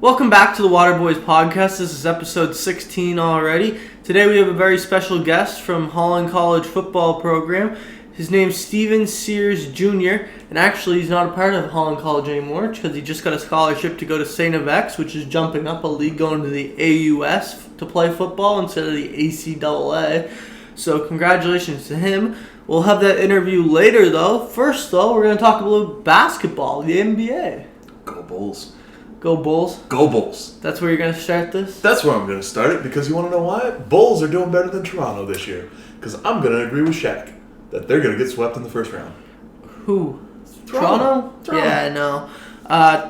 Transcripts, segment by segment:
Welcome back to the Waterboyz podcast. This is episode 16 already. Today we have a very special guest from Holland College Football program. His name's Stephen Sears Jr. And actually he's not a part of Holland College anymore because he just got a scholarship to go to STFX, which is jumping up a league going to the AUS to play football instead of the ACAA. So congratulations to him. We'll have that interview later though. First though, we're going to talk a little basketball, the NBA. Go Bulls. Go Bulls. Go Bulls. That's where you're going to start this? That's where I'm going to start it because you want to know why? Bulls are doing better than Toronto this year. Because I'm going to agree with Shaq that they're going to get swept in the first round. Who? Toronto? Yeah, no.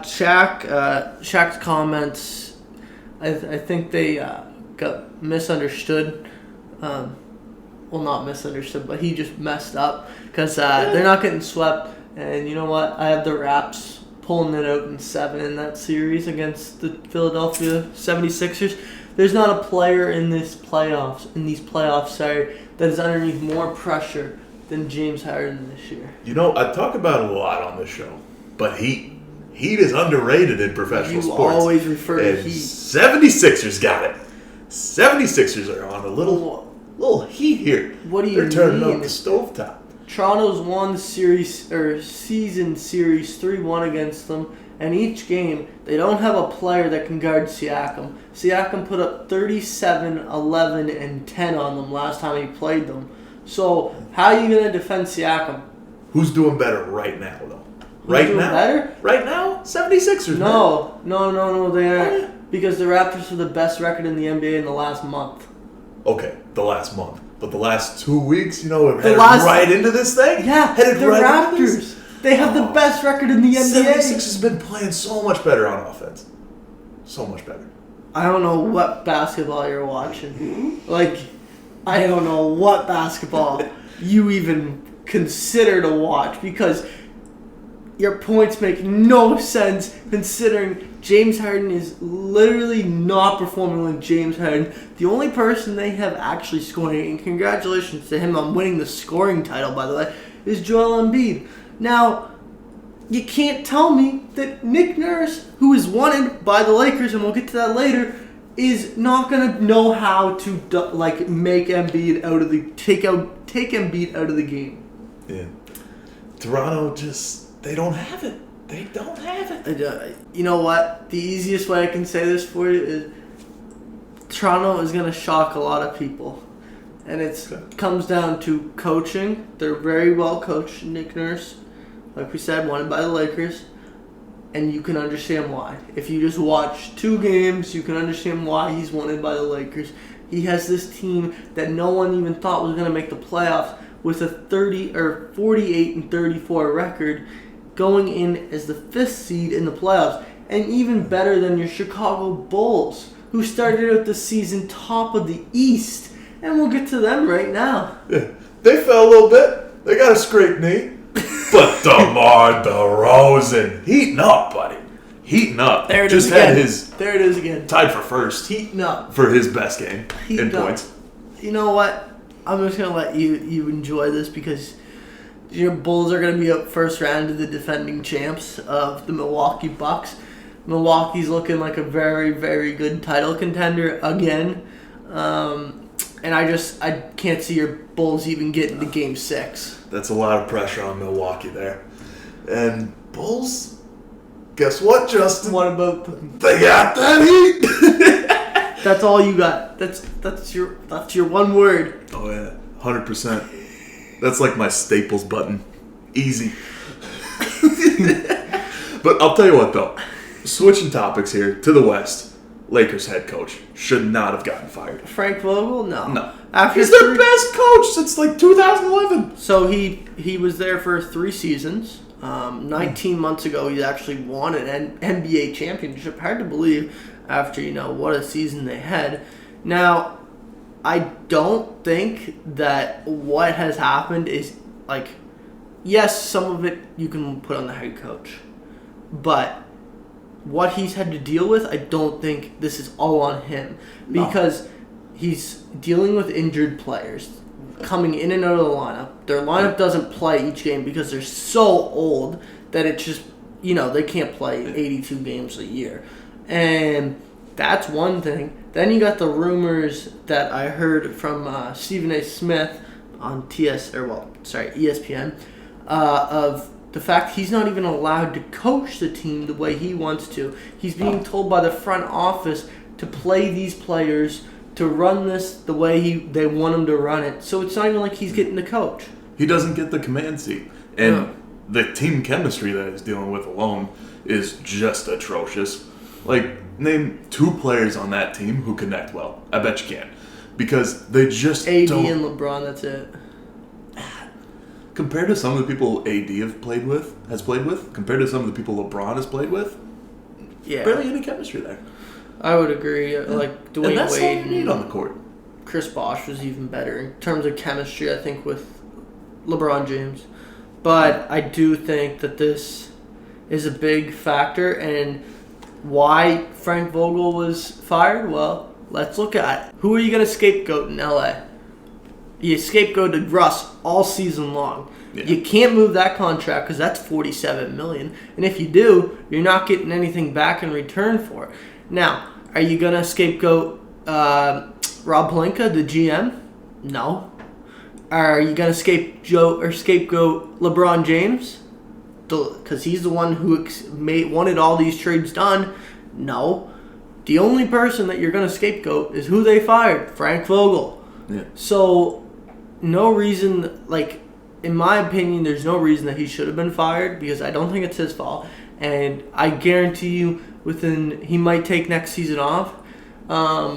Shaq's comments, I think they got misunderstood. Well, not misunderstood, but he just messed up because they're not getting swept. And you know what? I have the Raps pulling it out in 7 in that series against the Philadelphia 76ers. There's not a player in these playoffs, that is underneath more pressure than James Harden this year. You know, I talk about it a lot on this show, but Heat is underrated in professional sports. You always refer to Heat. 76ers got it. 76ers are on a little heat here. What do you mean? They're turning up the stovetop. Toronto's won season series 3-1 against them, and each game they don't have a player that can guard Siakam. Siakam put up 37, 11, and 10 on them last time he played them. So how are you going to defend Siakam? Who's doing better right now, though? Better? Right now? 76ers. No, they aren't. Because the Raptors have the best record in the NBA in the last month. Okay, the last month. But the last 2 weeks, headed right into this thing? Yeah, the Raptors. They have the best record in the NBA. 76ers has been playing so much better on offense. So much better. I don't know what basketball you're watching. I don't know what basketball you even consider to watch because your points make no sense considering James Harden is literally not performing like James Harden. The only person they have actually scoring, and congratulations to him on winning the scoring title, by the way, is Joel Embiid. Now, you can't tell me that Nick Nurse, who is wanted by the Lakers, and we'll get to that later, is not going to know how to make Embiid take Embiid out of the game. Yeah. Toronto they don't have it. They don't have it. You know what? The easiest way I can say this for you is Toronto is going to shock a lot of people. And it comes down to coaching. They're very well coached, Nick Nurse. Like we said, wanted by the Lakers. And you can understand why. If you just watch 2 games, you can understand why he's wanted by the Lakers. He has this team that no one even thought was going to make the playoffs with a 48-34 record, going in as the 5th seed in the playoffs, and even better than your Chicago Bulls, who started out the season top of the East, and we'll get to them right now. Yeah. They fell a little bit. They got a scraped knee. But DeMar DeRozan, heating up, buddy. Heating up. There it is again. Tied for first. Heating up. For his best game in points. You know what? I'm just going to let you enjoy this because your Bulls are going to be up first round to the defending champs of the Milwaukee Bucks. Milwaukee's looking like a very, very good title contender again. And I can't see your Bulls even getting to Game 6. That's a lot of pressure on Milwaukee there. And Bulls, guess what, Justin? What about them? They got that heat. That's all you got. That's your one word. Oh yeah, 100%. That's like my Staples button. Easy. But I'll tell you what though. Switching topics here to the West. Lakers head coach should not have gotten fired. Frank Vogel? No. He's their best coach since 2011. So he was there for 3 seasons. 19 months ago, he actually won an NBA championship. Hard to believe after, what a season they had. Now, I don't think that what has happened is, yes, some of it you can put on the head coach. But what he's had to deal with, I don't think this is all on him. Because he's dealing with injured players coming in and out of the lineup. Their lineup doesn't play each game because they're so old that it's just, they can't play 82 games a year. And that's one thing. Then you got the rumors that I heard from Stephen A. Smith on ESPN, of the fact he's not even allowed to coach the team the way he wants to. He's being told by the front office to play these players, to run this the way they want him to run it. So it's not even like he's getting to coach. He doesn't get the command seat. And the team chemistry that he's dealing with alone is just atrocious. Like, name 2 players on that team who connect well. I bet you can. Because they just AD don't. and LeBron, that's it. Compared to some of the people AD has played with, compared to some of the people LeBron has played with, barely any chemistry there. I would agree. Like Dwayne and that's Wade all you need on the court. Chris Bosh was even better in terms of chemistry, I think, with LeBron James. But I do think that this is a big factor, and why Frank Vogel was fired? Well, let's look at it. Who are you going to scapegoat in LA? You scapegoated Russ all season long. Yeah. You can't move that contract because that's $47 million. And if you do, you're not getting anything back in return for it. Now, are you going to scapegoat Rob Pelinka, the GM? No. Are you going to scapegoat LeBron James? Because he's the one who wanted all these trades done? No. The only person that you're going to scapegoat is who they fired, Frank Vogel. Yeah. So, no reason, in my opinion, there's no reason that he should have been fired because I don't think it's his fault. And I guarantee you, he might take next season off.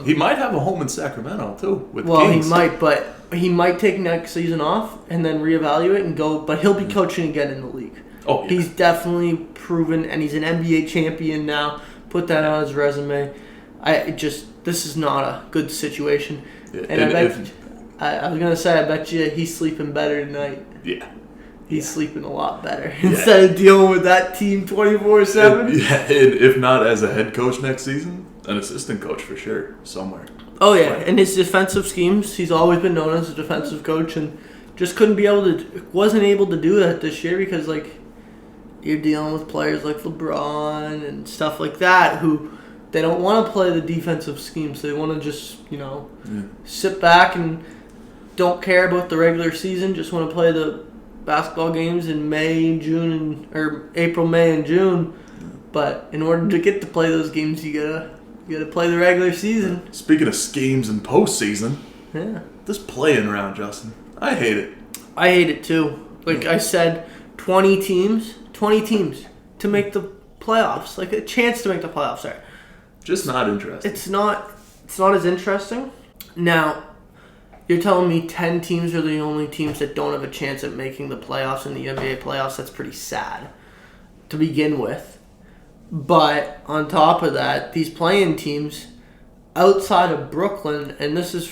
He might have a home in Sacramento, too, with Well, Kings. he might, but he might take next season off and then reevaluate and go, but he'll be coaching again in the league. Oh, yeah. He's definitely proven, and he's an NBA champion now. Put that on his resume. This is not a good situation. Yeah. And I was going to say, I bet you he's sleeping better tonight. Yeah. He's sleeping a lot better instead of dealing with that team 24/7. Yeah, and if not as a head coach next season, an assistant coach for sure, somewhere. Oh, yeah, and his defensive schemes, he's always been known as a defensive coach, and just wasn't able to do that this year because, you're dealing with players like LeBron and stuff like that who they don't want to play the defensive schemes. They want to just, sit back and don't care about the regular season, just want to play the basketball games in April, May, and June. But in order to get to play those games, you gotta play the regular season. Speaking of schemes and postseason, this playing round, Justin, I hate it. I hate it too. I said, 20 teams to make the playoffs, a chance to make the playoffs. Sorry, just not interesting. It's not as interesting. Now, you're telling me 10 teams are the only teams that don't have a chance at making the playoffs in the NBA playoffs? That's pretty sad to begin with. But on top of that, these play-in teams outside of Brooklyn, and this is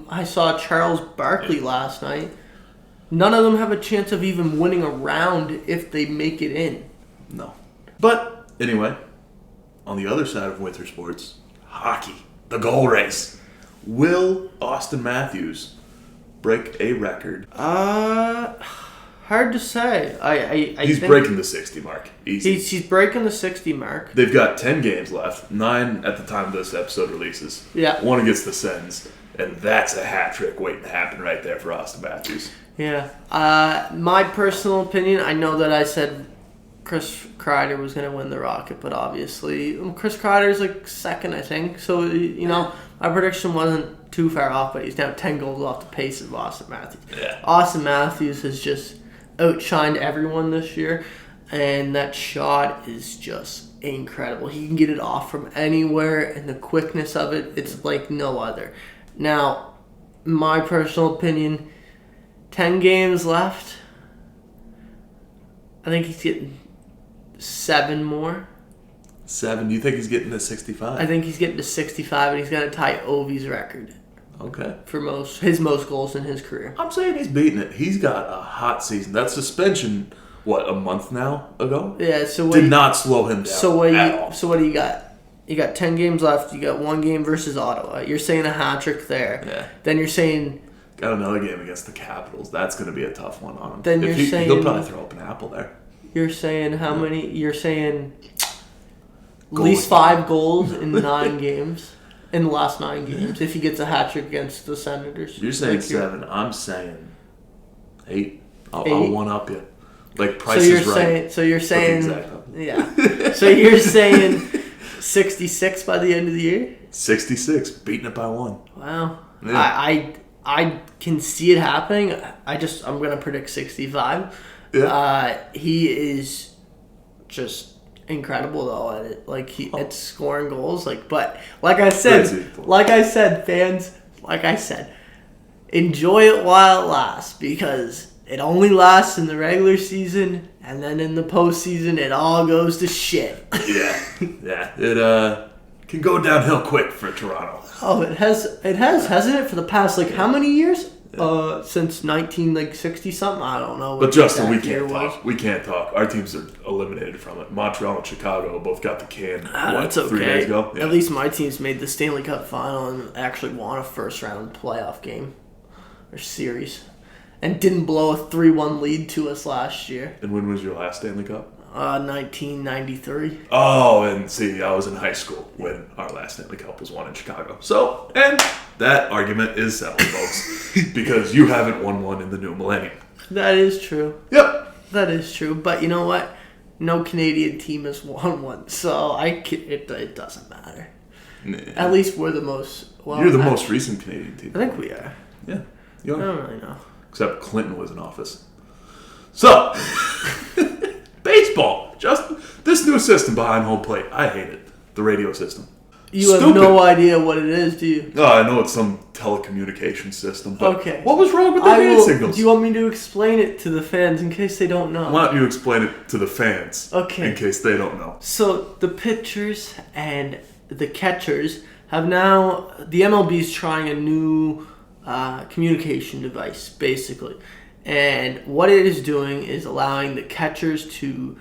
I saw Charles Barkley last night, none of them have a chance of even winning a round if they make it in. No. But, anyway, on the other side of winter sports, hockey, the goal race. Will Austin Matthews break a record? Hard to say. He's breaking the 60 mark. Easy. He's breaking the 60 mark. They've got 10 games left. 9 at the time this episode releases. Yeah. 1 against the Sens. And that's a hat trick waiting to happen right there for Austin Matthews. Yeah. My personal opinion, I know that I said Chris Kreider was going to win the Rocket, but obviously Chris Kreider's second, I think. So, my prediction wasn't too far off, but he's now 10 goals off the pace of Austin Matthews. Yeah. Austin Matthews has just outshined everyone this year, and that shot is just incredible. He can get it off from anywhere, and the quickness of it, it's like no other. Now, my personal opinion, 10 games left. I think he's getting 7 more. 7? You think he's getting to 65? I think he's getting to 65, and he's going to tie Ovi's record. Okay. For his most goals in his career. I'm saying he's beating it. He's got a hot season. That suspension, a month now ago? Yeah, so did not slow him down at all. So what do you got? You got 10 games left. You got 1 game versus Ottawa. You're saying a hat trick there. Yeah. Then you're saying... Got another game against the Capitals. That's going to be a tough one on him. Then he'll probably throw up an apple there. You're saying how many... You're saying At least 5 goals in 9 games. In the last 9 games, if he gets a hat trick against the Senators. You're saying 7. I'm saying 8. I'll one up you. Like Price is Right. So you're saying, yeah. So you're saying 66 by the end of the year? 66, beating it by 1. Wow. Yeah. I can see it happening. I'm gonna predict 65. Yeah. He is just incredible though at it. Like it's scoring goals. But like I said, fans, enjoy it while it lasts, because it only lasts in the regular season, and then in the postseason it all goes to shit. Yeah. It can go downhill quick for Toronto. Oh, it has, hasn't it, for the past how many years? Since 1960 something, I don't know. But Justin, we can't talk. We can't talk. Our teams are eliminated from it. Montreal and Chicago both got the can. That's okay. 3 days ago? Yeah. At least my team's made the Stanley Cup final and actually won a first round playoff game or series, and didn't blow a 3-1 lead to us last year. And when was your last Stanley Cup? 1993. Oh, and see, I was in high school when our last Stanley Cup was won in Chicago. So, and that argument is settled, folks, because you haven't won one in the new millennium. That is true. Yep. That is true. But you know what? No Canadian team has won one, so it doesn't matter. Nah. At least we're the most... Well, you're the most recent Canadian team. I think we are. Yeah. You are. I don't really know. Except Clinton was in office. So... Baseball. Just this new system behind home plate. I hate it. The radio system. You have no idea what it is, do you? No, I know it's some telecommunication system. But okay. What was wrong with the hand signals? Do you want me to explain it to the fans in case they don't know? Why don't you explain it to the fans? Okay. In case they don't know. So the pitchers and the catchers have now... The MLB is trying a new communication device, basically. And what it is doing is allowing the catchers to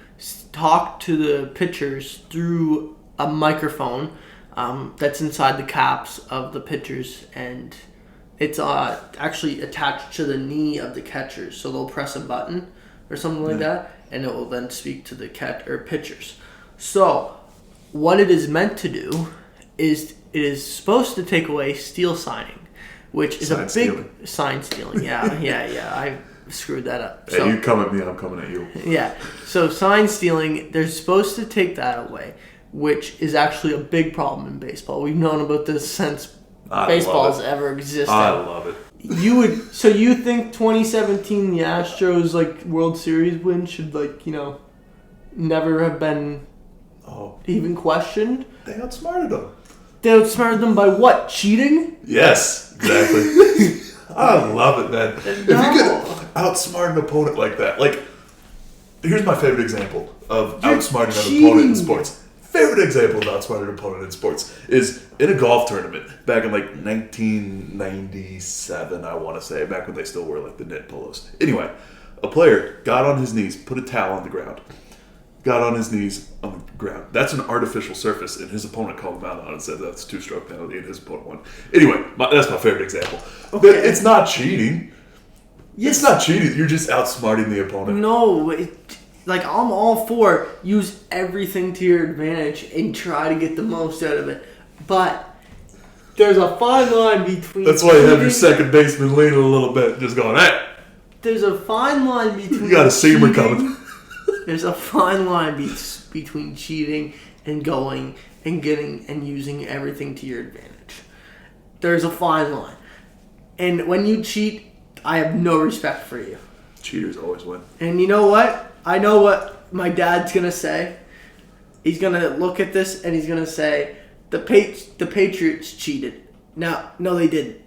talk to the pitchers through a microphone that's inside the caps of the pitchers, and it's actually attached to the knee of the catchers. So they'll press a button or something like that, and it will then speak to the pitchers. So what it is meant to do is it is supposed to take away steal signing, which is sign stealing. Yeah, I screwed that up. Hey, you come at me, I'm coming at you. Yeah. So sign stealing, they're supposed to take that away, which is actually a big problem in baseball. We've known about this since baseball's ever existed. I love it. So you think 2017 the Astros World Series win should never have been even questioned? They outsmarted them. They outsmarted them by what? Cheating? Yes, exactly. I love it, man. No. If you could outsmart an opponent like that, here's my favorite example of outsmarting an opponent in sports. Favorite example of outsmarting an opponent in sports is in a golf tournament back in 1997, I want to say, back when they still wore the knit polos. Anyway, a player got on his knees, put a towel on the ground. Got on his knees on the ground. That's an artificial surface, and his opponent called him out on it and said that's a 2-stroke penalty, and his opponent won. Anyway, that's my favorite example. Okay. But it's not cheating. Yes. It's not cheating. You're just outsmarting the opponent. No, I'm all for use everything to your advantage and try to get the most out of it. But there's a fine line between... That's why you have your second baseman leaning a little bit, just going, hey! There's a fine line between... You got a seamer coming. There's a fine line between cheating and going and getting and using everything to your advantage. There's a fine line. And when you cheat, I have no respect for you. Cheaters always win. And you know what? I know what my dad's going to say. He's going to look at this and he's going to say, the Patriots cheated. No, they didn't.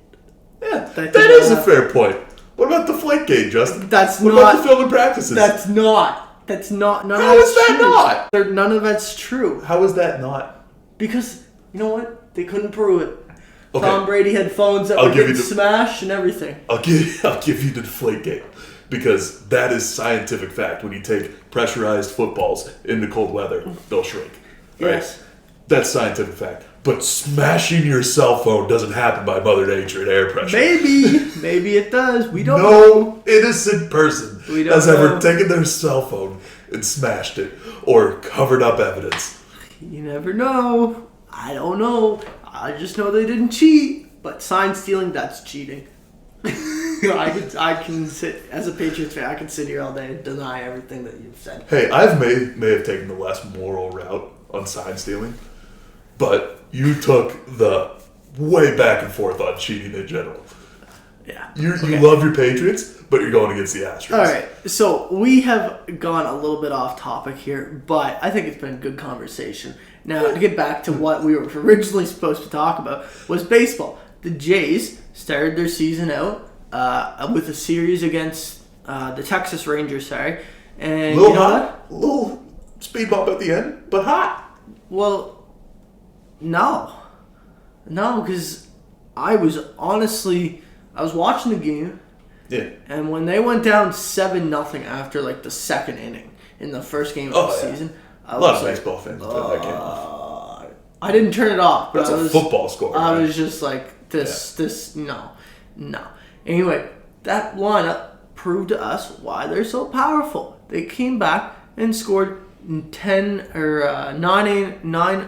Yeah, that is a fair point. What about the Deflategate, Justin? What about the film and practices? That's not. How is that not? None of that's true. How is that not? Because, you know what? They couldn't prove it. Okay. Tom Brady had phones that were getting smashed and everything. I'll give you the Deflategate. Because that is scientific fact. When you take pressurized footballs into cold weather, they'll shrink. Right? Yes. That's scientific fact. But smashing your cell phone doesn't happen by Mother Nature and air pressure. Maybe it does. We don't know. No innocent person has ever taken their cell phone and smashed it or covered up evidence. You never know. I don't know. I just know they didn't cheat. But sign stealing, that's cheating. I can sit, as a Patriots fan, I can sit here all day and deny everything that you've said. Hey, I may have taken the less moral route on sign stealing, but you took the way back and forth on cheating in general. Yeah. You love your Patriots, but you're going against the Astros. All right, so we have gone a little bit off topic here, but I think it's been a good conversation. Now, to get back to what we were originally supposed to talk about was baseball. The Jays started their season out with a series against the Texas Rangers, and Little hot, little speed bump at the end, but hot. Well, no, because I was watching the game. Yeah. And when they went down 7-0 after like the second inning in the first game of the season, a lot of baseball fans turned that game off. I didn't turn it off. But That's a football score. I was just like, this, no. Anyway, that lineup proved to us why they're so powerful. They came back and scored 9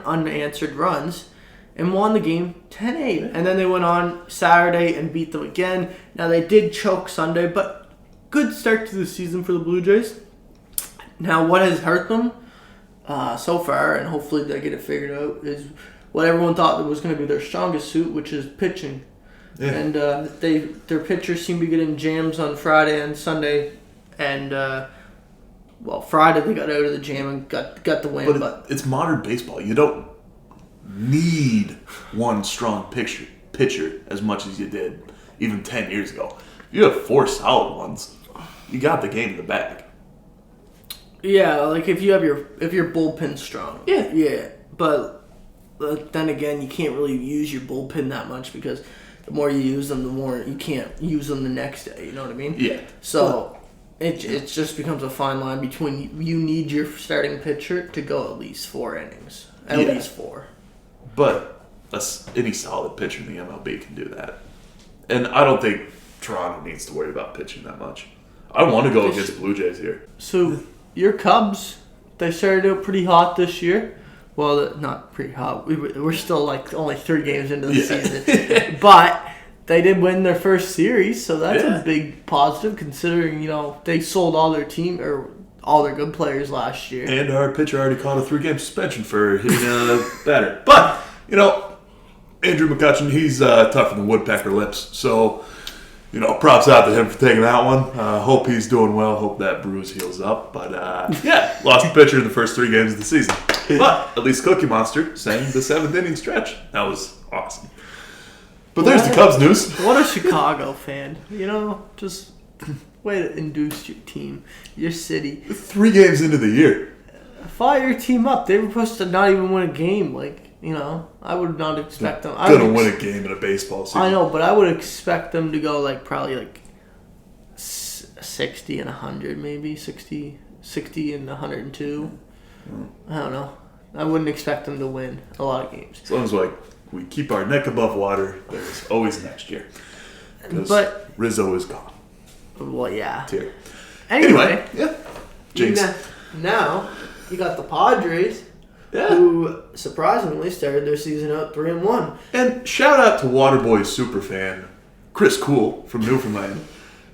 unanswered runs and won the game 10-8. And then they went on Saturday and beat them again. Now, they did choke Sunday, but good start to the season for the Blue Jays. Now, what has hurt them so far, and hopefully they get it figured out, is what everyone thought was going to be their strongest suit, which is pitching. Yeah. And their pitchers seem to be getting jams on Friday and Sunday. And, Friday they got out of the jam and got the win. But it's modern baseball. You don't need one strong pitcher as much as you did even 10 years ago. You have 4 solid ones. You got the game in the bag. Yeah, like if your bullpen's strong. Yeah. But then again, you can't really use your bullpen that much because the more you use them, the more you can't use them the next day. You know what I mean? Yeah. So it just becomes a fine line between you need your starting pitcher to go at least 4 innings. At least 4. But any solid pitcher in the MLB can do that. And I don't think Toronto needs to worry about pitching that much. I want to go against Blue Jays here. So your Cubs, they started out pretty hot this year. Well, not pretty hot. We're still like only 3 games into the season. But they did win their first series, so that's a big positive considering, they sold all their team or all their good players last year. And our pitcher already caught a 3-game suspension for hitting a batter. But, Andrew McCutchen, he's tougher than woodpecker lips. So, props out to him for taking that one. Hope he's doing well. Hope that bruise heals up. But, lost the pitcher in the first 3 games of the season. But at least Cookie Monster sang the 7th inning stretch. That was awesome. But there's the Cubs news. What a Chicago fan. Just way to induce your team, your city. 3 games into the year. Fire your team up. They were supposed to not even win a game. I would not expect them. They're going to win a game in a baseball season. I know, but I would expect them to go probably 60 and 100 maybe. 60 and 102. I don't know. I wouldn't expect them to win a lot of games. As long as we keep our neck above water, there's always next year. But Rizzo is gone. Well, yeah. Tier. Anyway, Jinx. Now you got the Padres, who surprisingly started their season out 3-1. And shout out to Waterboyz superfan Chris Cool from Newfoundland.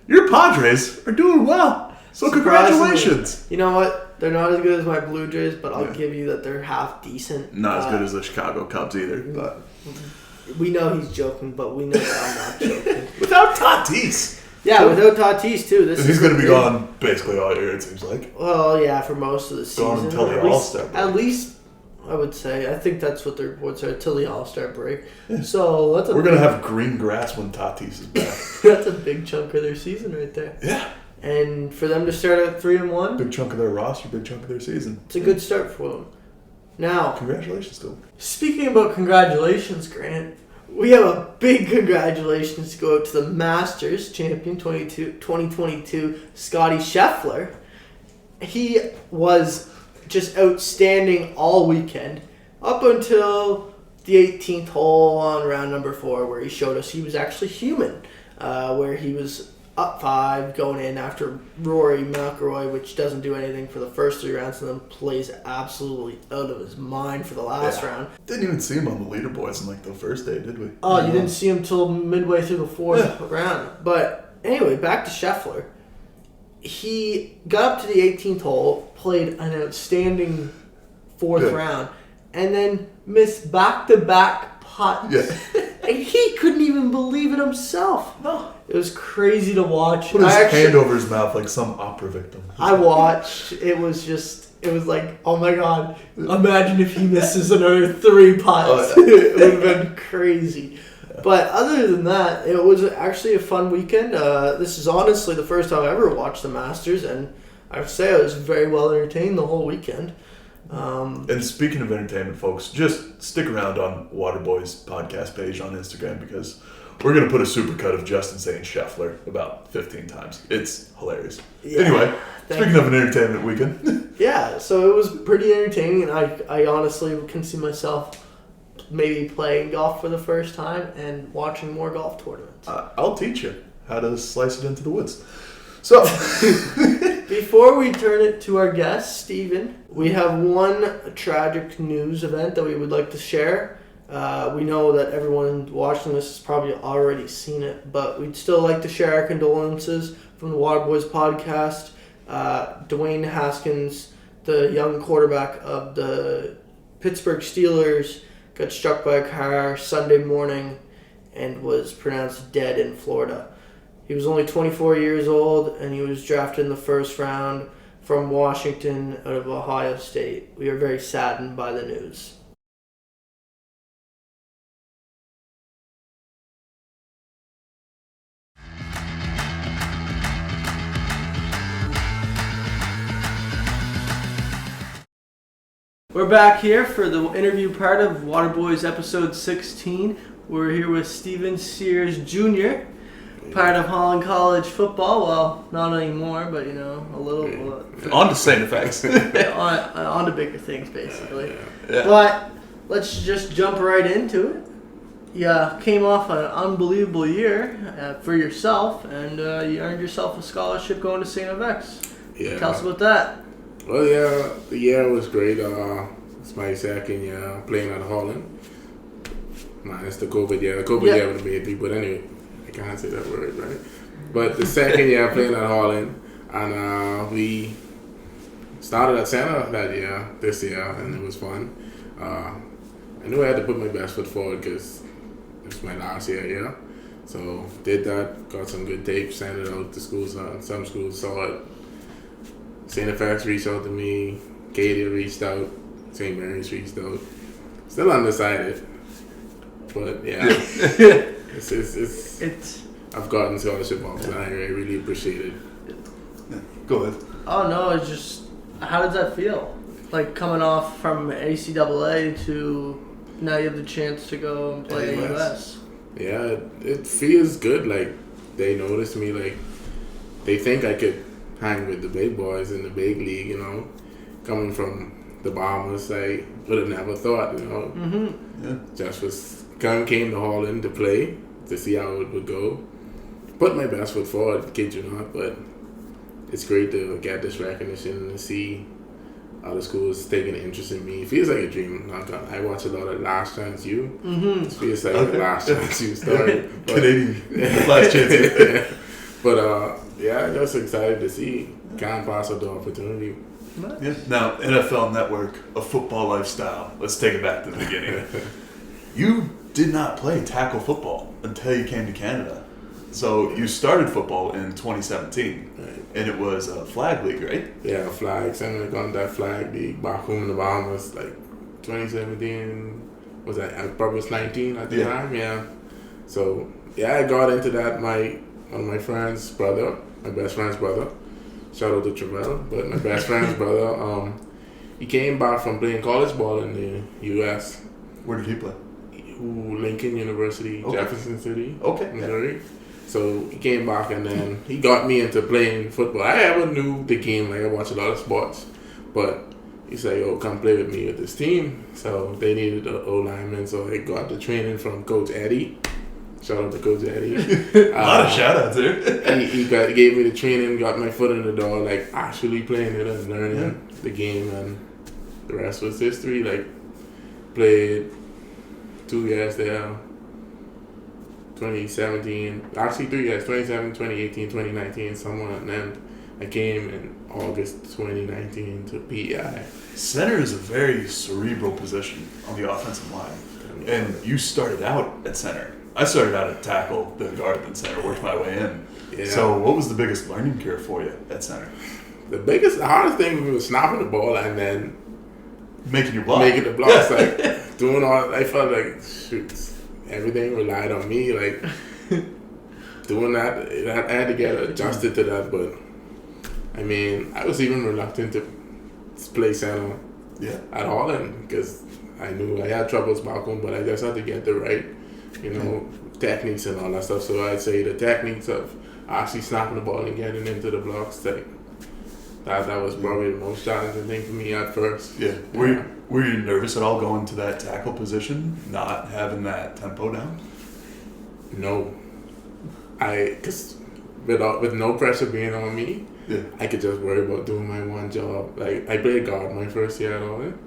Your Padres are doing well, so congratulations. You know what? They're not as good as my Blue Jays, but I'll give you that they're half decent. Not as good as the Chicago Cubs either. But we know he's joking, but we know that I'm not joking. Without Tatis. Yeah, without Tatis too. He's going to be gone basically all year, it seems like. Well, yeah, for most of the season. Gone until the All-Star break. At least, I would say. I think that's what their reports are, until the All-Star break. Yeah. So we're going to have green grass when Tatis is back. That's a big chunk of their season right there. Yeah. And for them to start at 3-1, big chunk of their roster, big chunk of their season. It's a good start for them. Now, congratulations to them. Speaking about congratulations, Grant, we have a big congratulations to go out to the Masters champion 2022, Scottie Scheffler. He was just outstanding all weekend, up until the 18th hole on round number 4, where he showed us he was actually human, where he was up 5 going in after Rory McIlroy, which doesn't do anything for the first 3 rounds, and then plays absolutely out of his mind for the last round. Didn't even see him on the leaderboards in the first day, did we? Oh, you didn't see him till midway through the 4th round. But anyway, back to Scheffler. He got up to the 18th hole, played an outstanding 4th round, and then missed back-to-back putts. Yeah. And he couldn't even believe it himself. No. It was crazy to watch. Put his hand over his mouth like some opera victim. I watched. It was like, oh my God. Imagine if he misses another 3 putts. It would have been crazy. But other than that, it was actually a fun weekend. This is honestly the first time I ever watched the Masters, and I would say I was very well entertained the whole weekend. And speaking of entertainment, folks, just stick around on Waterboyz podcast page on Instagram, because we're going to put a supercut of Justin saying Scheffler about 15 times. It's hilarious. Yeah, anyway, speaking of an entertainment weekend. Yeah, so it was pretty entertaining, and I honestly can see myself maybe playing golf for the first time and watching more golf tournaments. I'll teach you how to slice it into the woods. So, before we turn it to our guest, Stephen, we have one tragic news event that we would like to share. We know that everyone watching this has probably already seen it, but we'd still like to share our condolences from the Waterboyz podcast. Dwayne Haskins, the young quarterback of the Pittsburgh Steelers, got struck by a car Sunday morning and was pronounced dead in Florida. He was only 24 years old, and he was drafted in the first round from Washington out of Ohio State. We are very saddened by the news. We're back here for the interview part of Waterboyz episode 16. We're here with Stephen Sears Jr., part of Holland College Football. Well, not anymore, but a little. On to STFX. on to bigger things, basically. Yeah. But let's just jump right into it. You came off an unbelievable year for yourself, and you earned yourself a scholarship going to STFX. Yeah. Tell us about that. Well, yeah, the year was great. It's my second year playing at Holland. It's the COVID year. The COVID year would have made me, but anyway, I can't say that word, right? But the second year playing at Holland, and we started at center this year, and it was fun. I knew I had to put my best foot forward because it was my last year. So did that, got some good tape, sent it out to schools. Some schools saw it. STFX reached out to me, Katie reached out, St. Mary's reached out. Still undecided, but yeah, it's I've gotten scholarship offers, and I really appreciate it. Yeah. Go ahead. Oh no, it's just, how does that feel? Like coming off from ACAA to now you have the chance to go and play in the US. Yeah, it feels good. Like they notice me, like they think I could hang with the big boys in the big league, coming from the Bahamas, I would have never thought, Mm-hmm. Yeah. Just came to Holland to play, to see how it would go. Put my best foot forward, kid you not, but it's great to get this recognition and see other schools taking an interest in me. It feels like a dream. I watch a lot of Last Chance U. Mm-hmm. It feels like the Last Chance U story. Canadian Last Chance U. But yeah, just excited to see. Can't pass up the opportunity. Yeah. Now, NFL Network, a football lifestyle. Let's take it back to the beginning. You did not play tackle football until you came to Canada. So you started football in 2017, right. And it was a flag league, right? Yeah, flags. And we got that flag league back home in the Bahamas, like 2017. Was that? I probably was 19 at the time. Yeah. So yeah, I got into that. One of my friend's brother, my best friend's brother. Shout out to Travell, but my best friend's brother. He came back from playing college ball in the U.S. Where did he play? Lincoln University, okay. Jefferson City, Missouri. Yeah. So he came back and then he got me into playing football. I never knew the game. Like I watched a lot of sports, but he said, "Yo, come play with me with this team." So they needed an O lineman, so I got the training from Coach Eddie. Shout out to Coach Eddie. A lot of shout outs there. he gave me the training, got my foot in the door, like actually playing it and learning the game, and the rest was history. Like, played 2 years there, 2017, actually 3 years, 2017, 2018, 2019, somewhere, and then I came in August 2019 to PEI. Center is a very cerebral position on the offensive line. And you started out at center. I started out at tackle, then guard, then center, worked my way in. Yeah. So what was the biggest learning curve for you at center? The hardest thing was snapping the ball and then making your block. Making the blocks. Like, doing all, I felt like, shoot, everything relied on me. Like, doing that, I had to get adjusted to that. But, I mean, I was even reluctant to play center at Holland because I knew I had troubles back home, but I just had to get the right, techniques and all that stuff. So I'd say the techniques of actually snapping the ball and getting into the blocks, like, that was probably the most challenging thing for me at first. Yeah. Were you nervous at all going to that tackle position, not having that tempo down? No. Because with no pressure being on me, I could just worry about doing my one job. Like, I played guard my first year at Holland.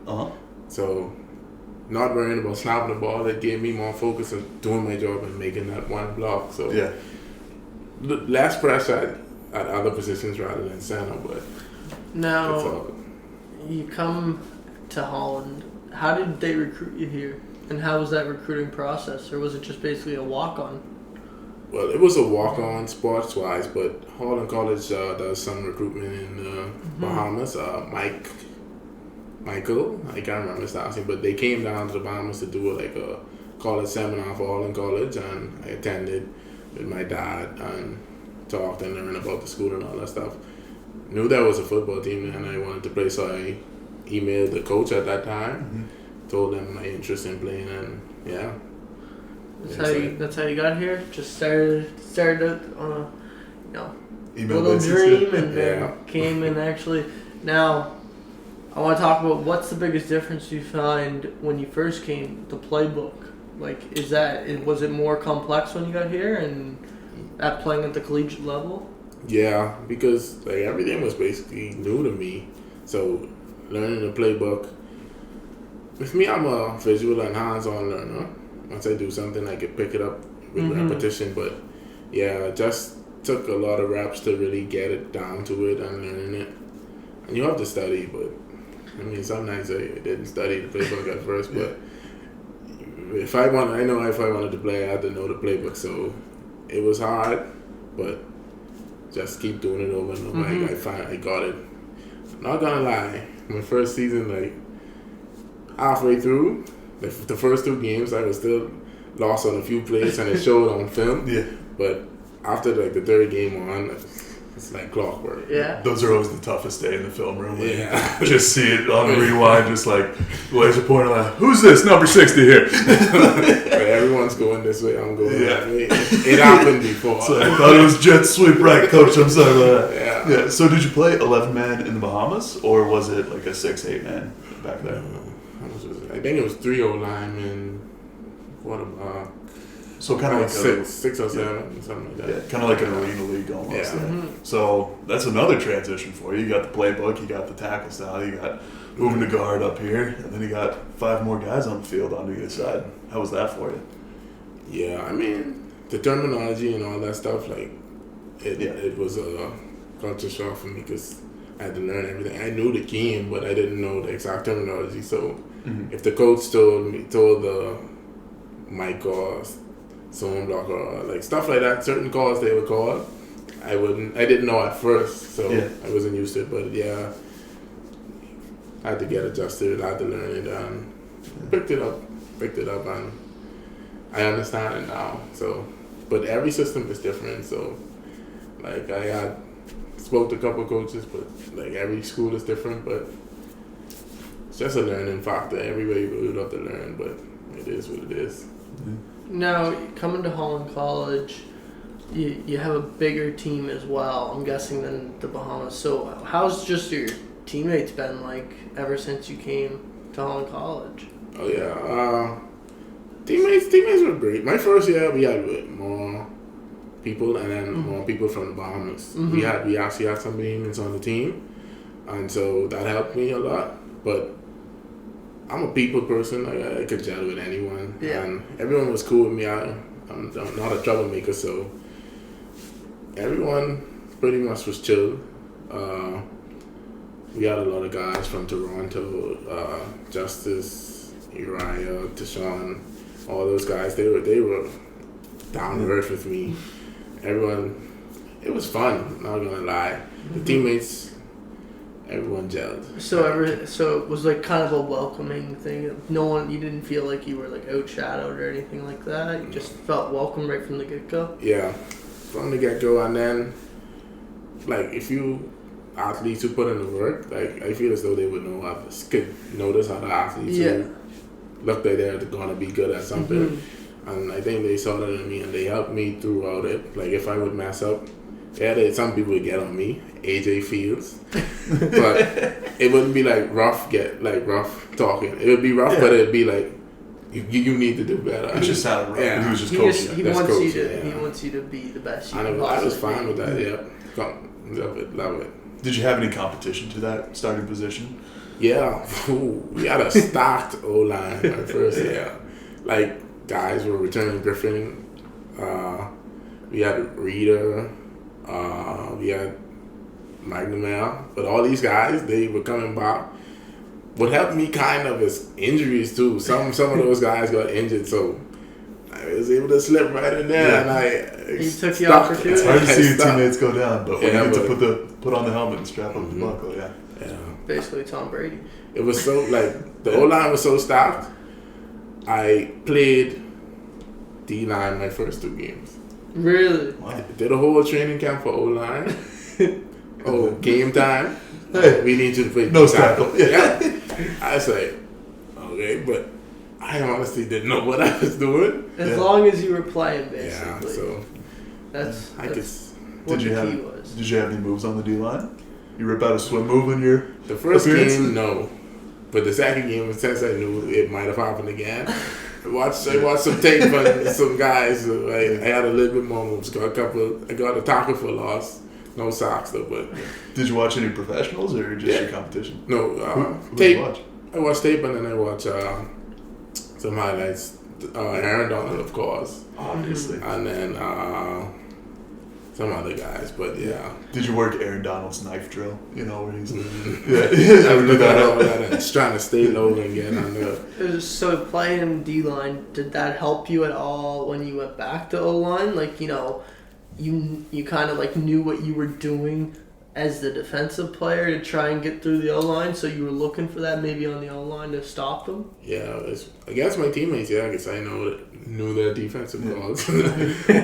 So, not worrying about snapping the ball, it gave me more focus on doing my job and making that one block. So, less pressure at other positions rather than center, but now you come to Holland. How did they recruit you here, and how was that recruiting process, or was it just basically a walk-on? Well, it was a walk-on sports-wise, but Holland College does some recruitment in Bahamas. Michael, I can't remember his last name, but they came down to the Bahamas to do a college seminar for Holland College, and I attended with my dad and talked and learned about the school and all that stuff. Knew there was a football team and I wanted to play, so I emailed the coach at that time, told them my interest in playing, and That's how you got here. Just started on a little dream, and then came and actually. Now, I want to talk about what's the biggest difference you find when you first came. The playbook, was it more complex when you got here and at playing at the collegiate level? Yeah, because everything was basically new to me. So learning the playbook. With me, I'm a visual and hands-on learner. Once I do something, I can pick it up with repetition. But it just took a lot of reps to really get it down to it and learning it. And you have to study, but I mean, sometimes I didn't study the playbook at first. But if I wanted to play, I had to know the playbook. So it was hard, but just keep doing it over and over. I got it. Not gonna lie, my first season, halfway through, the first 2 games, I was still lost on a few plays, and it showed on film. Yeah. But after the third game on, it's like clockwork. Yeah. Those are always the toughest day in the film room. Yeah. Just see it on the rewind, just laser pointer line. Who's this number 60 here? Everyone's going this way. I'm going that way. It happened before. So I thought it was jet sweep right, coach. I'm sorry about that. Yeah. So did you play 11-man in the Bahamas, or was it like a 6-8-man back there? I think it was 3 linemen. So kind of like 6 or 7, something like that. Yeah, kind of like an arena league almost. Yeah. So that's another transition for you. You got the playbook, you got the tackle style, you got moving to guard up here, and then you got 5 more guys on the field on the other side. How was that for you? Yeah, I mean, the terminology and all that stuff, it was a culture shock for me because I had to learn everything. I knew the game, but I didn't know the exact terminology. So if the coach told the mic or zone block or stuff like that, certain calls they would call, I didn't know at first, so I wasn't used to it. But I had to get adjusted. I had to learn it, and picked it up, and I understand it now. So, but every system is different. So, I spoke to a couple of coaches, but every school is different. But it's just a learning factor. Everybody would have to learn, but it is what it is. Now, coming to Holland College, you have a bigger team as well, I'm guessing, than the Bahamas. So how's just your teammates been ever since you came to Holland College? Oh, yeah. Teammates were great. My first year, we had more people, and then more people from the Bahamas. We actually had some Bahamians on the team, and so that helped me a lot. But I'm a people person. I could gel with anyone, and everyone was cool with me. I'm not a troublemaker, so everyone pretty much was chill. We had a lot of guys from Toronto, Justice, Uriah, Deshaun, all those guys. They were down to earth with me. Everyone, it was fun. Not gonna lie, the teammates, everyone gelled. So it was like kind of a welcoming thing. No one, you didn't feel like you were like outshadowed or anything like that. You just felt welcome right from the get go. Yeah, from the get go, and then like if you athletes who put in the work, like I feel as though they would know could notice other athletes who look like they're gonna be good at something, and I think they saw that in me and they helped me throughout it. Like if I would mess up, some people would get on me, AJ Fields, but it wouldn't be like rough talking. It would be rough, but it'd be like you need to do better. It just sounded rough. Yeah. He was just coaching. He wants you to be the best. I was fine with that. Yeah, love it. Did you have any competition to that starting position? Yeah, we had a stacked O-line my first year. Like, guys were returning Griffin. We had Reader. We had McNamara. But all these guys, they were coming back. What helped me kind of is injuries, too. Some of those guys got injured, so I was able to slip right in there, and I took the opportunity. It's hard to see your teammates go down, but when you get to put on the helmet and strap up the buckle, Basically Tom Brady. It was so, like, the O-line was so stacked. I played D-line my first 2 games. Really? Wow. Did a whole training camp for O-line. Game time. Hey, we need you to play no tackle. Yeah. I was like, okay, but I honestly didn't know what I was doing. As long as you were playing, basically. Yeah, so that's what did you the have, key was. Did you have any moves on the D-line? You rip out a swim move in your The first appearance? game, no. But the second game, since I knew it might have happened again, I watched some tape on some guys. I had a little bit more moves. I got a tackle for loss. No socks though, but. Did you watch any professionals or just your competition? No, who tape. did you watch? I watched tape and then I watched some highlights. Aaron Donald, of course. Obviously. And then some other guys, but yeah. Did you work Aaron Donald's knife drill? You know, where he's... I would look at all that and just trying to stay low and get under. So playing D-line, did that help you at all when you went back to O-line? Like, you kind of like knew what you were doing as the defensive player to try and get through the O-line, so you were looking for that maybe on the O-line to stop them? Yeah, against my teammates, I guess I knew their defensive calls.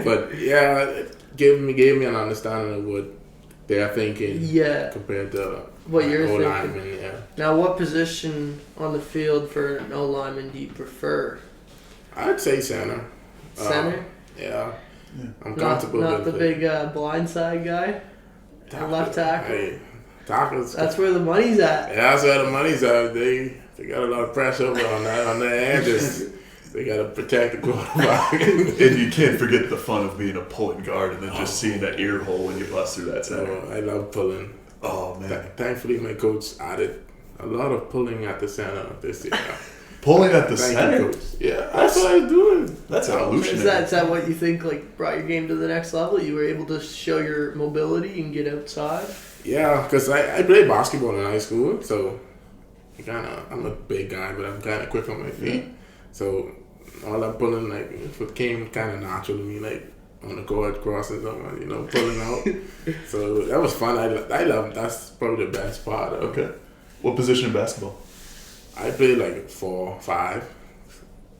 But yeah, it gave me an understanding of what they're thinking compared to what you're thinking. O-lineman, yeah. Now, what position on the field for an O-lineman do you prefer? I'd say center. Center? Yeah. I'm comfortable not with the big blindside guy? Left tackle? Hey, tackles. That's where the money's at. Yeah, that's where the money's at. They got a lot of pressure on their edges. They got to protect the quarterback. And you can't forget the fun of being a pulling guard and then just seeing that ear hole when you bust through that center. I love pulling. Oh, man. Thankfully, my coach added a lot of pulling at the center this year. Pulling at the center? Yeah, that's what I was doing. That's evolutionary. Is that what you think like brought your game to the next level? You were able to show your mobility and get outside? Yeah, because I played basketball in high school, so I'm a big guy, but I'm kind of quick on my feet. Yeah. So all that pulling it came kind of natural to me, like on the court crossing someone, pulling out. So that was fun. I love that's probably the best part of it. Okay. What position in basketball? I played 4, 5.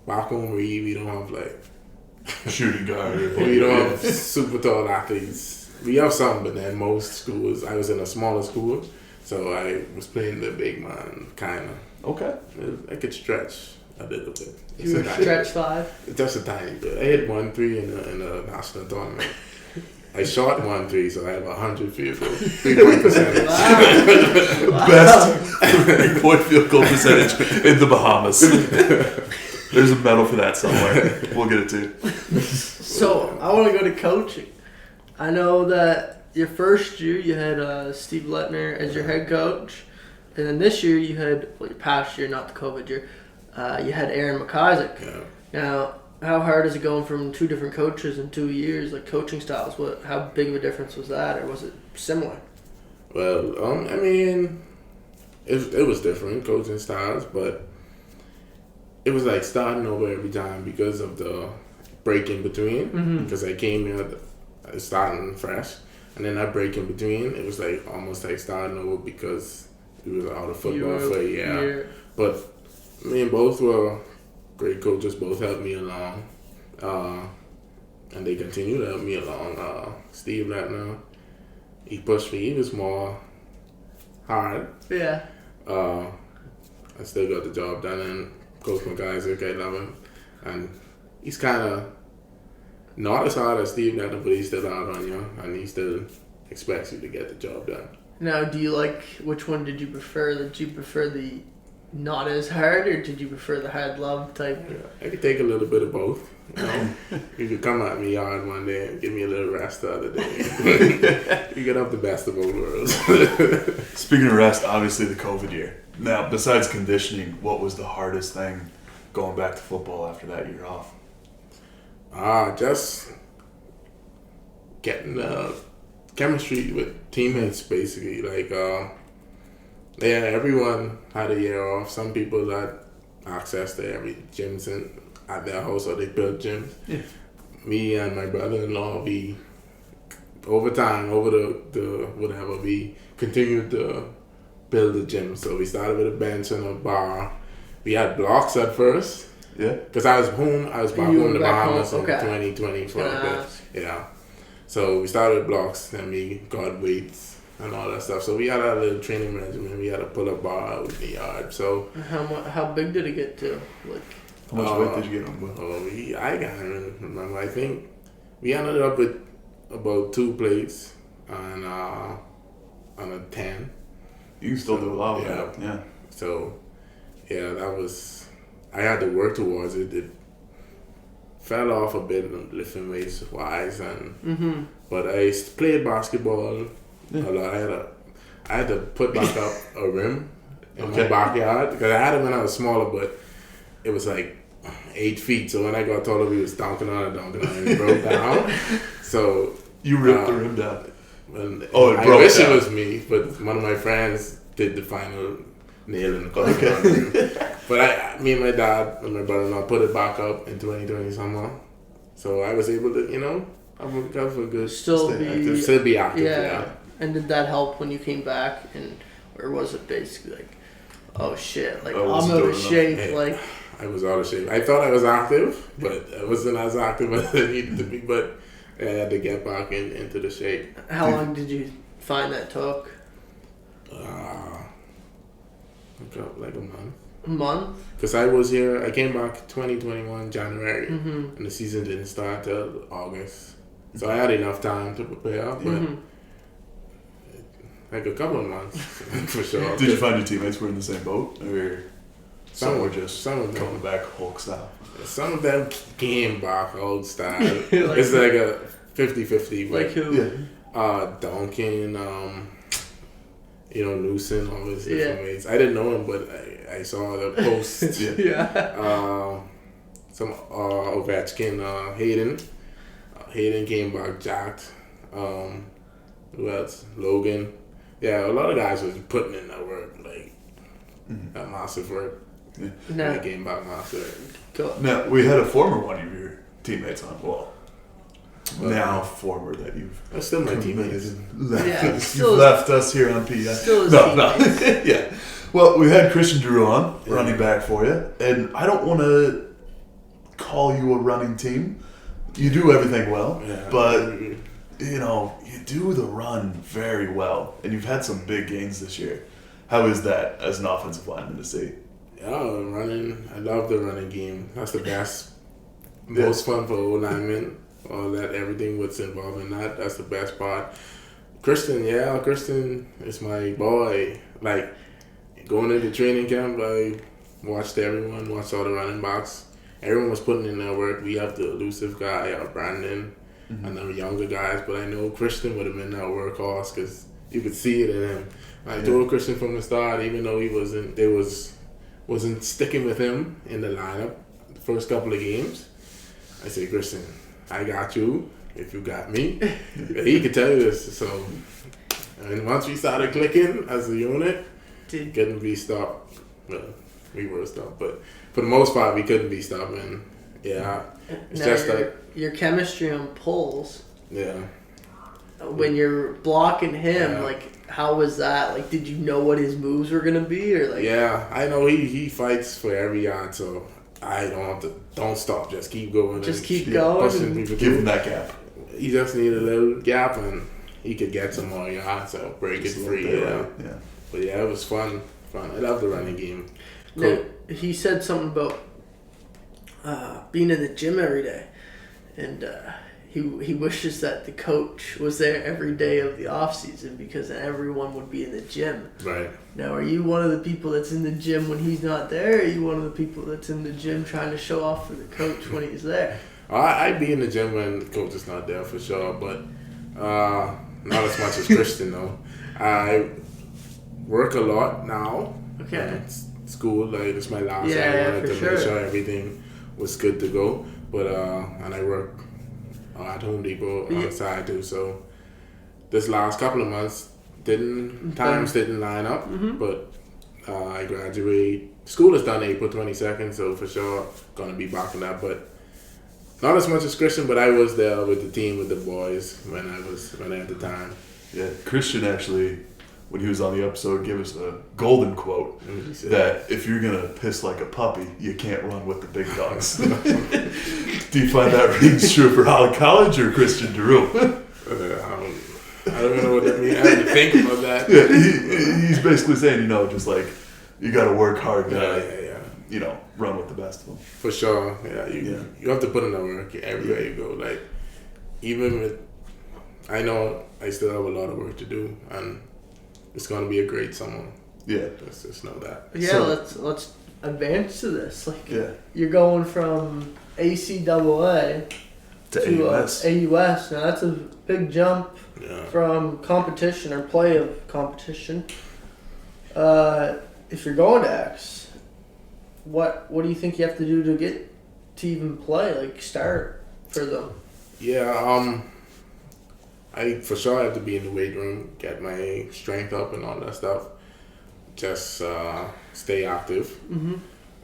Back home, we don't have shooting guard. We don't have super tall athletes. We have some, but then most schools. I was in a smaller school, so I was playing the big man kind of. Okay. I could stretch a little bit. You were stretch 5? Just a tiny bit. I hit 1-3 in a national tournament. I shot 1-3, so I have 100 field goal 3-point percentage. Wow. Best 3-point field goal percentage in the Bahamas. There's a medal for that somewhere. We'll get it too. So I want to go to coaching. I know that your first year you had Steve Lettner as your head coach, and then this year you had, well, your past year, not the COVID year, you had Aaron McIsaac. Yeah. Now, how hard is it going from two different coaches in 2 years, like coaching styles? How big of a difference was that, or was it similar? Well, I mean, it was different coaching styles, but it was like starting over every time because of the break in between. Mm-hmm. Because I came here starting fresh, and then that break in between, it was like almost like starting over because we was out of football for a year. But me and both were great coaches. Both helped me along, and they continue to help me along. Steve Lettner, he pushed me. He was more hard. Yeah. I still got the job done, and Coach McIsaac, I love him, and he's kind of not as hard as Steve Lettner, but he's still hard on you, and he still expects you to get the job done. Now, do you like, which one did you prefer? Did you prefer the not as hard, or did you prefer the hard love type? Yeah, I could take a little bit of both. You know, you could come at me hard one day and give me a little rest the other day. You get up the best of both worlds. Speaking of rest, obviously the COVID year. Now, besides conditioning, what was the hardest thing going back to football after that year off? Just getting chemistry with teammates, basically. Like, everyone had a year off. Some people had access to every gyms at their house, or they built gyms. Yeah. Me and my brother-in-law, we over time, over the whatever, we continued to build the gym. So we started with a bench and a bar. We had blocks at first. Yeah. Because I was back home in the Bahamas in 2020 for a bit. Yeah. So we started with blocks, and we got weights and all that stuff. So we had our little training regimen. We had a pull-up bar out in the yard. So how big did it get to? Like, how much weight did you get on? I can't even remember. I think we ended up with about 2 plates on a 10. You can still do a lot with yeah. that. Yeah. So, yeah, that was... I had to work towards it. It fell off a bit lifting weights wise, but I played basketball a lot. I had to put back up a rim in my backyard because I had it when I was smaller, but it was like 8 feet. So when I got taller, we was dunking on it, and it broke down. So you ripped the rim down. It broke I wish down. It was me, but one of my friends did the final nail in the coffin. But me and my dad and my brother-in-law put it back up in 2020 somehow. So I was able to, I got for good. Still be active. Yeah. And did that help when you came back, or was it basically like, oh shit, like I'm out of shape, Yeah. like. I was out of shape. I thought I was active, but I wasn't as active as I needed to be. But I had to get back into the shape. How long did you find that took? Like a month. A month? Because I came back 2021 January, and the season didn't start till August. So I had enough time to prepare, but like a couple of months for sure. Did you find your teammates were in the same boat, or some were just some of them coming back Hulk style? Some of them came back old style. It's like a 50-50. Like who? Yeah. Duncan, Newsom, all his different mates. I didn't know him, but I saw the post. Some Ovechkin, Hayden. Hayden came back jacked. Who else? Logan. Yeah, a lot of guys was putting in that work, like that massive work. Yeah. No. They came back massive. Now, we had a former one of your teammates on. Well, now former that you've... That's still my teammates. You've left us here on PI. Still no. Yeah. Well, we had Christian Drew on, running back for you. And I don't want to call you a running team. You do everything well. Yeah. But, you do the run very well. And you've had some big gains this year. How is that as an offensive lineman to see? Yeah, running. I love the running game. That's the best. Most fun for old linemen. All that, everything what's involved in that. That's the best part. Christian is my boy. Like, going into training camp, I watched all the running backs. everyone was putting in their work. We have the elusive guy, Brandon, and the younger guys. But I know Christian would have been that workhorse because you could see it in him. I told Christian from the start, even though he wasn't sticking with him in the lineup the first couple of games. I said, Christian, I got you if you got me. He could tell you this. So, and once we started clicking as a unit, couldn't be stopped. Well, we were stopped, but for the most part, we couldn't be stopped. And yeah, it's now just like your chemistry on pulls. Yeah. When you're blocking him, like, how was that? Like, did you know what his moves were gonna be, or like? Yeah, I know he fights for every yard, so I don't stop. Just keep going. Just keep going. Pushing people Give him that gap. He just needed a little gap, and he could get some more yards, so break it free. Yeah. But yeah, it was fun. I love the running game. Now, he said something about being in the gym every day, and he wishes that the coach was there every day of the off season because then everyone would be in the gym. Right. Now, are you one of the people that's in the gym when he's not there, or are you one of the people that's in the gym trying to show off for the coach when he's there? I'd be in the gym when the coach is not there for sure, but not as much as Christian though. I work a lot now. Okay. School, like it's my last. Yeah, I wanted for to sure. make sure everything was good to go. But and I work at Home Depot on the side too. So this last couple of months didn't line up. But I graduate. School is done April 22nd, so for sure gonna be back on that. But not as much as Christian, but I was there with the team, with the boys when I had the time. Yeah, Christian actually, when he was on the episode, gave us a golden quote that if you're gonna piss like a puppy, you can't run with the big dogs. Do you find that rings true for Holland College or Christian Drew? I don't know what that means. I had to think about that. Yeah, he's basically saying, just like you got to work hard to, run with the best of them. For sure. Yeah, you have to put in the work everywhere you go. Like even with, I know I still have a lot of work to do, and it's gonna be a great summer. Yeah, let's just know that. Yeah, so, let's advance to this. Like, yeah, you're going from ACAA to AUS. Now that's a big jump from competition or play of competition. If you're going to X, what do you think you have to do to get to even play? Like start for them? Yeah, I for sure have to be in the weight room, get my strength up and all that stuff. Just stay active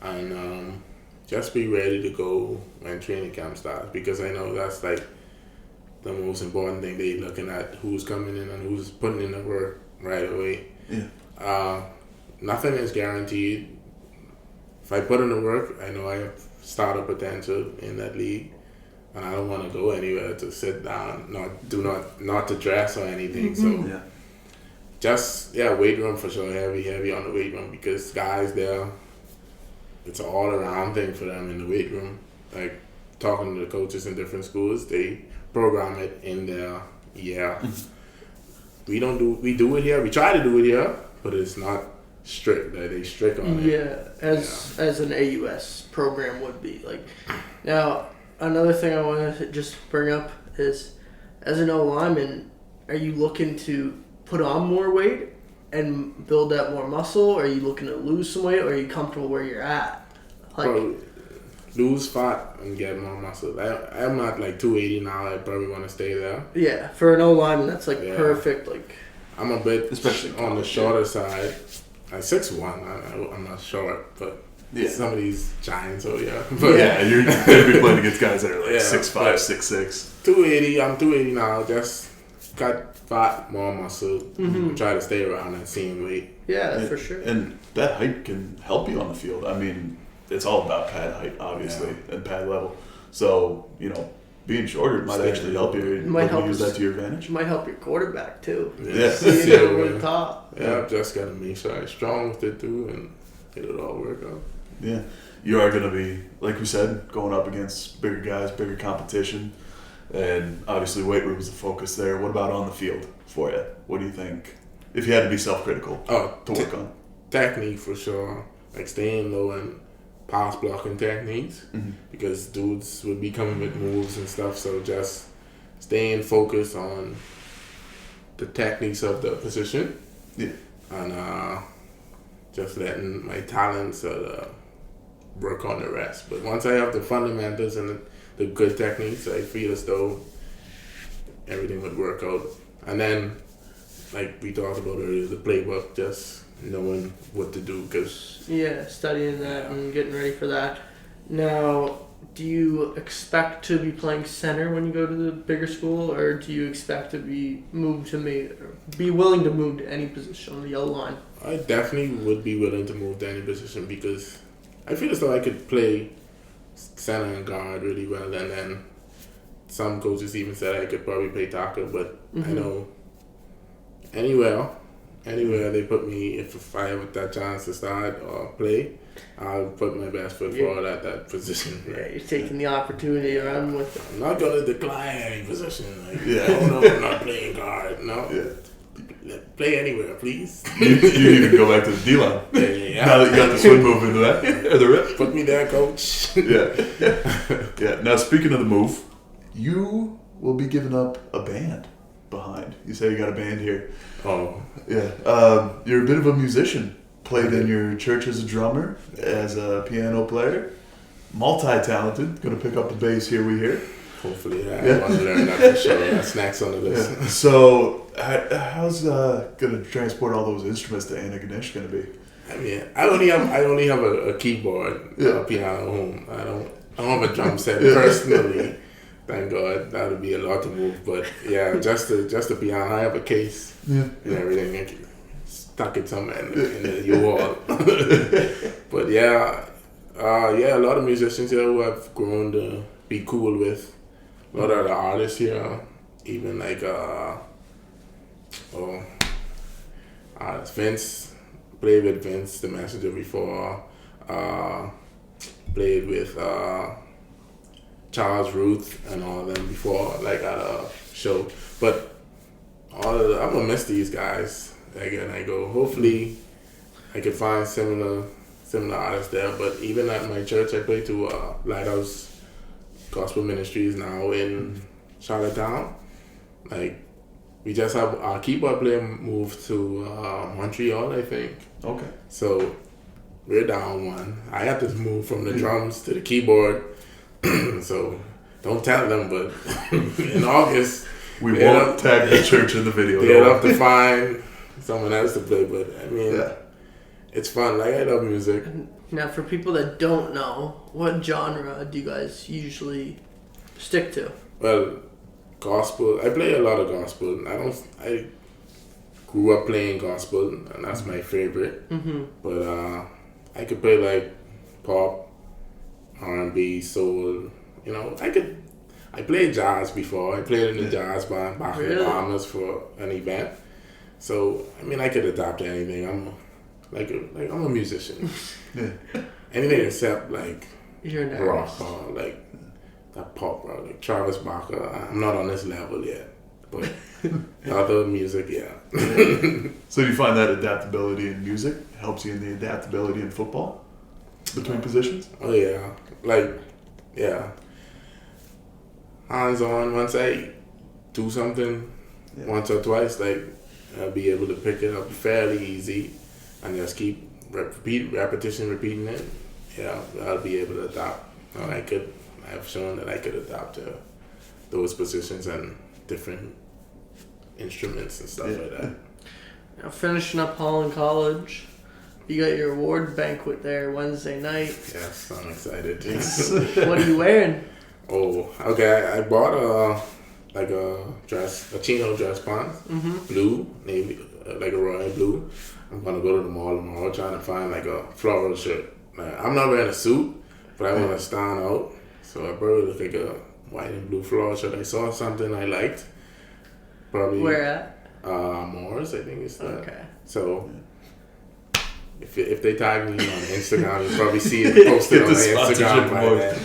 and just be ready to go when training camp starts, because I know that's like the most important thing. They looking at who's coming in and who's putting in the work right away. Yeah. Nothing is guaranteed. If I put in the work, I know I have starter potential in that league. And I don't want to go anywhere to sit down, not to dress or anything. So just weight room for sure, heavy on the weight room, because guys there, it's an all around thing for them in the weight room. Like talking to the coaches in different schools, they program it in their we do it here. We try to do it here, but it's not strict. Like they strict on it. Yeah, as an AUS program would be. Like now. Another thing I want to just bring up is, as an O-lineman, are you looking to put on more weight and build up more muscle? Or are you looking to lose some weight, or are you comfortable where you're at? Like, lose fat and get more muscle. I'm at like 280 now. I probably want to stay there. Yeah, for an O-lineman, that's like perfect. Like I'm a bit, especially on the shorter side. I'm 6'1". I'm not short, but. Yeah. Some of these giants, but you're gonna be playing against guys that are like 6'5", 6'6". 280. I'm 280 now. Just got fat, more muscle. Try to stay around that same weight. Yeah, for sure. And that height can help you on the field. I mean, it's all about pad height, obviously, and pad level. So being shorter might actually help you. It might help use that to your advantage. It might help your quarterback too. Over the top. I've just got to make sure I'm strong with it too, and it'll all work out. Yeah, you are going to be, like we said, going up against bigger guys, bigger competition, and obviously weight room is the focus there. What about on the field for you? What do you think, if you had to be self-critical, to work on? Technique for sure, like staying low and pass blocking techniques because dudes would be coming with moves and stuff. So just staying focused on the techniques of the position, and just letting my talents work on the rest. But once I have the fundamentals and the good techniques, I feel as though everything would work out. And then, like we talked about earlier, the playbook, just knowing what to do. Studying that and getting ready for that. Now, do you expect to be playing center when you go to the bigger school, or do you expect to be willing to move to any position on the yellow line? I definitely would be willing to move to any position because I feel as though I could play center and guard really well, and then some coaches even said I could probably play tackle, but I know anywhere they put me, if I have that chance to start or play, I'll put my best foot forward at that position. Yeah, you're taking the opportunity to run with it. I'm not going to decline any position. Oh no, I'm not playing guard. No. Yeah. Play anywhere, please. You even go back to the D-line. Yeah. Now that you got the swing move into that. Or the rip. Put me there, coach. Yeah. Now, speaking of the move, you will be giving up a band behind. You say you got a band here. Oh. Yeah. You're a bit of a musician. Played in your church as a drummer, as a piano player. Multi-talented. Going to pick up the bass here, we hear. Hopefully, I want to learn that for sure. That's next on the list. Yeah. So, how's going to transport all those instruments to Antigonish going to be? I mean, I only have a keyboard, a piano at home. I don't have a drum set personally. Thank God, that would be a lot to move. But yeah, just the piano. I have a case and everything. I can stuck it somewhere in the U-Haul. But a lot of musicians here who I've grown to be cool with. A lot of the artists here, even like Vince, played with Vince the Messenger before, played with Charles Ruth and all of them before, like at a show. But I'm gonna miss these guys. Again, I go. Hopefully, I could find similar artists there. But even at my church, I play to Lighthouse Gospel Ministries now in Charlottetown. Like, we just have our keyboard player moved to Montreal, I think. Okay. So we're down one. I have to move from the drums to the keyboard. So don't tell them, but in August we won't tag the church in the video. They'll have to find someone else to play. But I mean, it's fun. Like, I love music. Now, for people that don't know, what genre do you guys usually stick to? Well, gospel. I play a lot of gospel. I grew up playing gospel, and that's my favorite. But I could play like pop, R&B, soul. You know, I played jazz before. I played in the jazz band back in the Bahamas for an event. So I mean, I could adapt to anything. I'm a musician. Anything except like rock or like that pop rock, like Travis Barker. I'm not on this level yet, but other music, So do you find that adaptability in music helps you in the adaptability in football between positions? Oh yeah, hands on. Once I do something once or twice, like, I'll be able to pick it up fairly easy and just keep repeating it. Yeah, I'll be able to adapt. I've shown that I could adapt to those positions and different instruments and stuff like that. Now, finishing up Holland College, you got your award banquet there Wednesday night. Yes, I'm excited. What are you wearing? Oh, okay. I bought a chino dress pants, blue, navy, like a royal blue. I'm gonna go to the mall tomorrow trying to find like a floral shirt. I'm not wearing a suit, but I want to stand out. So I probably look like a white and blue floral shirt. I saw something I liked. Probably. Where at? Moore's, I think it's that. Okay. So if they tag me on Instagram, you'll probably see it posted on my Instagram by then.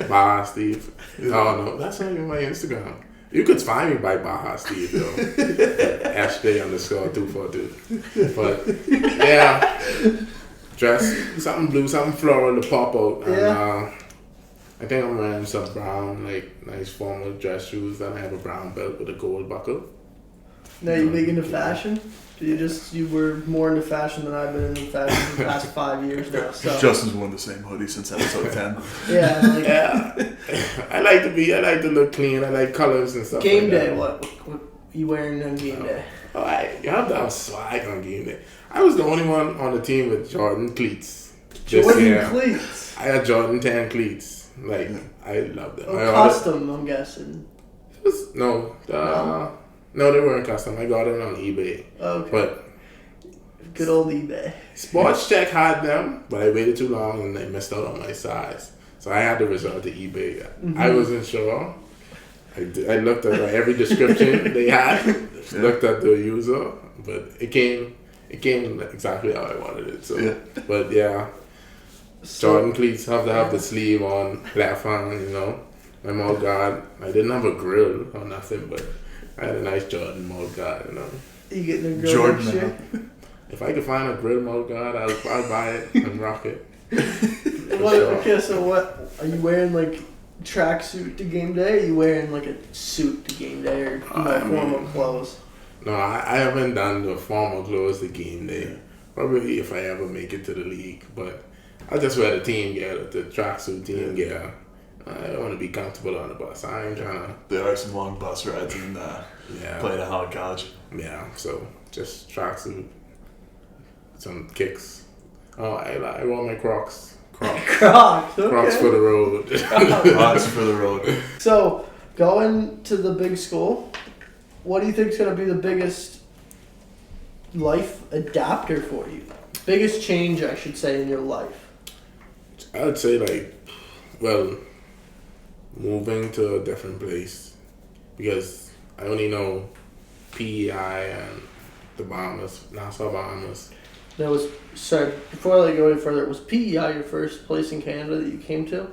Baja Steve. Oh no, that's not even my Instagram. You could find me by Baja Steve though. #242. But yeah, dress, something blue, something floral to pop out. And, Yeah. I think I'm wearing some brown, like, nice formal dress shoes. And I have a brown belt with a gold buckle. Now you big into fashion? You were more into fashion than I've been into fashion for the past 5 years now. So Justin's worn the same hoodie since episode 10. yeah, like, Yeah. I like to look clean. I like colors and stuff. game like day. that. What you wearing on game day? Oh, you have to have swag on game day. I was the only one on the team with Jordan cleats. this Jordan year. cleats. I had Jordan 10 cleats. Like, I love them. Custom, I'm guessing. No, they weren't custom. I got it on eBay. Okay. But good old eBay. Sports Check had them, but I waited too long and they missed out on my size. So I had to resort to eBay. Mm-hmm. I wasn't sure. I looked at every description they had, looked at the user, but it came exactly how I wanted it. So, Yeah. But yeah, Jordan cleats have to have the sleeve on, left hand, you know. My mouth guard, I didn't have a grill or nothing, but I had a nice Jordan mouth guard, you know. You getting a girl Jordan next year? If I could find a grill mouth guard, I'll buy it and rock it. Okay, so what are you wearing? Like tracksuit to game day? Or are you wearing like a suit to game day, or formal clothes? No, I haven't done the formal clothes to game day. Probably if I ever make it to the league, but I just wear the team gear, the tracksuit team gear. I want to be comfortable on the bus. I ain't trying to. There are some long bus rides in playing at Holland College. Yeah, so just tracksuit, some kicks. Oh, I want my Crocs. Crocs. Okay. Crocs for the road. Crocs for the road. So going to the big school, what do you think is going to be the biggest life adapter for you? Biggest change, I should say, in your life. I would say moving to a different place, because I only know PEI and the Bahamas, Nassau, Bahamas. Before I let you go any further, was PEI your first place in Canada that you came to?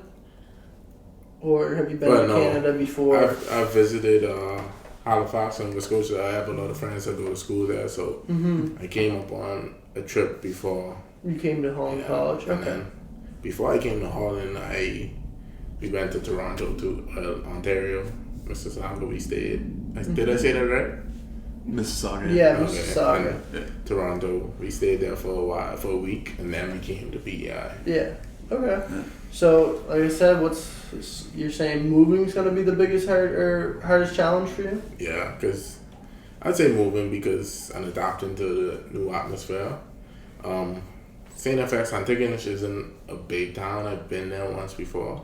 Or have you been to Canada before? I've visited Halifax and Nova Scotia. I have a lot of friends that go to school there, so I came up on a trip before. You came to Holland College? And Okay. then before I came to Holland, we went to Toronto, to Ontario, Mississauga. We stayed. Did I say that right? Mississauga. Yeah, Okay. Mississauga. And Toronto. We stayed there for a while, for a week, and then we came to PEI. Yeah. Okay. So, like I said, you're saying moving's gonna be the biggest hardest challenge for you? Yeah, because I'd say moving because I'm adapting to the new atmosphere. STFX Antigonish isn't a big town. I've been there once before.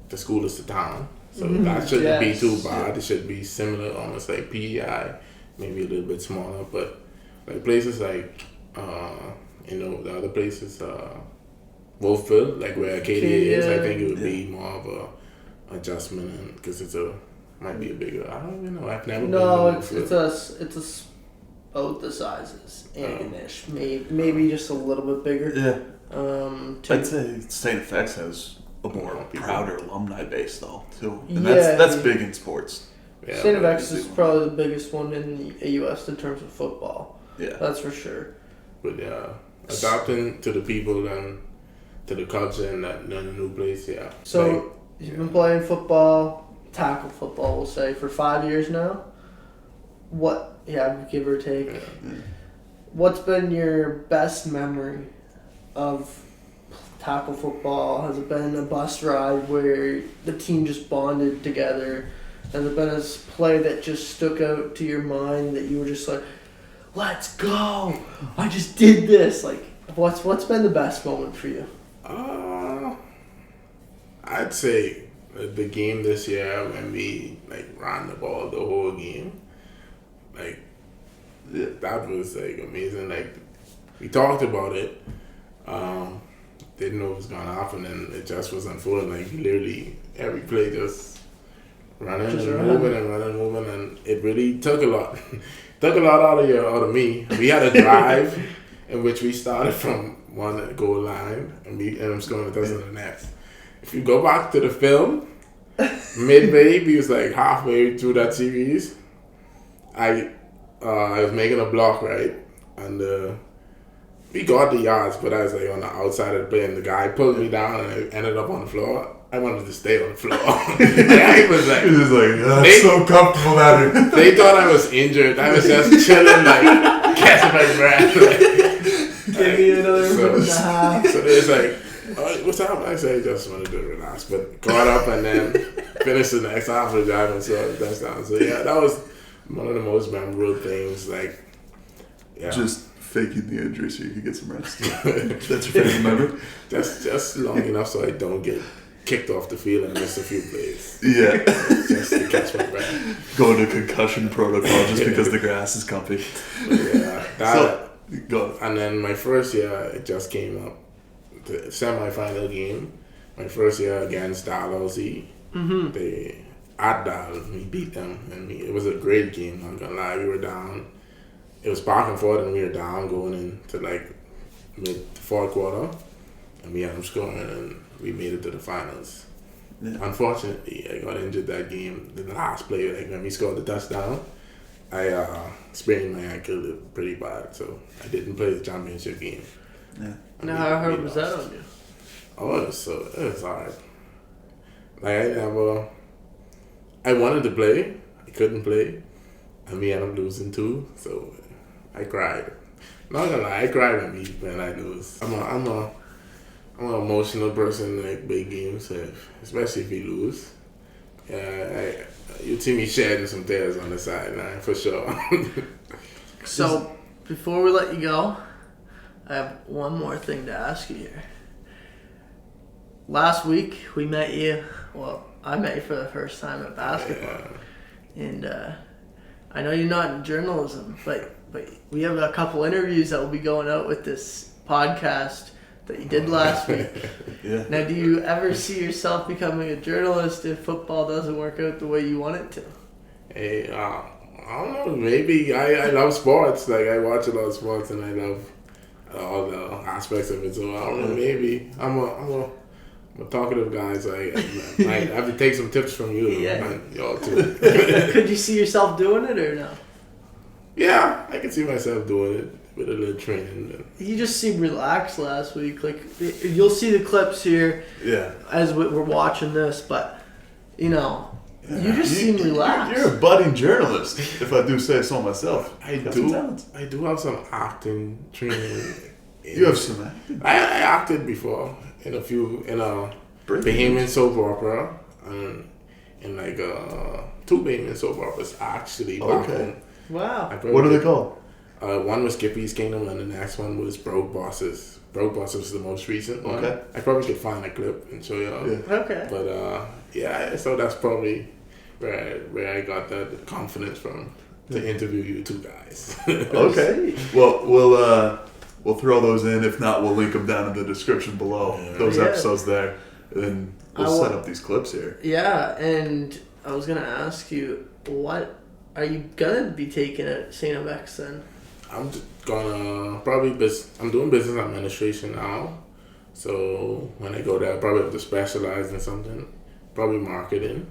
The school is the town, so that shouldn't be too bad. It should be similar, almost like PEI, maybe a little bit smaller. But like places like, the other places, Wolfville, like where Acadia is, I think it would be more of a adjustment, because might be a bigger. I don't even know. I've never been to Wolfville. it's both the sizes, Antigonish, maybe just a little bit bigger. Yeah. I'd say STFX has a more prouder alumni base though too, and that's big in sports. Yeah, STFX is probably the biggest one in the AUS in terms of football. Yeah, that's for sure. But yeah, adapting to the people and to the culture and the new place. Yeah. So you've been playing football, tackle football, we'll say, for 5 years now. Give or take. Yeah. What's been your best memory of tackle football? Has it been a bus ride where the team just bonded together? Has it been a play that just stuck out to your mind that you were just like, let's go, I just did this? Like, what's been the best moment for you? I'd say the game this year when we ran the ball the whole game. That was amazing. We talked about it. Didn't know it was gonna happen, and it just was unfolding. Literally every play just running moving, and it really took a lot. Took a lot out of me. We had a drive in which we started from one goal line and I'm scoring a touchdown to the next. If you go back to the film, midway, we was halfway through that series. I was making a block, right? And we got the yards, but I was like on the outside of the play, and the guy pulled me down, and I ended up on the floor. I wanted to stay on the floor. I was like, I'm so comfortable down here. They thought I was injured. I was just chilling, like catching my breath. Like, give me another minute and a half. So they was like, what's up? I said, I just wanted to relax, but got up and then finished the next half of the drive and saw the touchdown. So yeah, that was one of the most memorable things. Like, yeah. Just faking the injury so you could get some rest. That's your favorite memory? Just long enough so I don't get kicked off the field and miss a few plays. Yeah. Just to catch my breath. Going to concussion protocol just because the grass is comfy. Yeah. Go. And then my first year, it just came up. The semi-final game. My first year against Dalhousie. They at Dal, we beat them. And it was a great game, I'm not going to lie. We were down. It was back and forth and we were down going into like mid-fourth quarter. And we ended up scoring and we made it to the finals. Yeah. Unfortunately, I got injured that game. The last play, like when we scored the touchdown, I sprained my ankle pretty bad, so I didn't play the championship game. Yeah. Now, how hard was that on you? Oh, it was hard. Like I wanted to play, I couldn't play, and we ended up losing too. So I cried. Not gonna lie, I cry when I lose. I'm an emotional person in like big games, especially if we lose. Yeah, you see me shedding some tears on the sideline for sure. So before we let you go, I have one more thing to ask you here. Last week we met you. Well, I met you for the first time at basketball, and I know you're not in journalism, but we have a couple interviews that will be going out with this podcast that you did last week. Yeah. Now, do you ever see yourself becoming a journalist if football doesn't work out the way you want it to? Hey, I don't know. Maybe I love sports. Like I watch a lot of sports, and I love all the aspects of it. So I don't know. Maybe I'm a talkative guy. So I might have to take some tips from you. Yeah. Y'all too. Could you see yourself doing it or no? Yeah, I can see myself doing it with a little training. You just seemed relaxed last week. Like you'll see the clips here. Yeah. As we're watching this, but you know, you just seem relaxed. You're a budding journalist, if I do say so myself. I do have some acting training. You have some acting? I acted before in a Bahamian soap opera and in like 2 Bahamian soap operas actually. Okay. Wow. What are they called? One was Skippy's Kingdom and the next one was Broke Bosses. Broke Bosses is the most recent one. Okay. I probably could find a clip and show y'all. Yeah. Okay. But so that's probably where I got that confidence from to interview you two guys. Okay. Well, we'll throw those in. If not, we'll link them down in the description below. Yeah. Those episodes there. And we'll set up these clips here. Yeah, and I was gonna ask you, what are you gonna be taking at STFX then? I'm just gonna I'm doing business administration now. So when I go there, I'll probably have to specialize in something. Probably marketing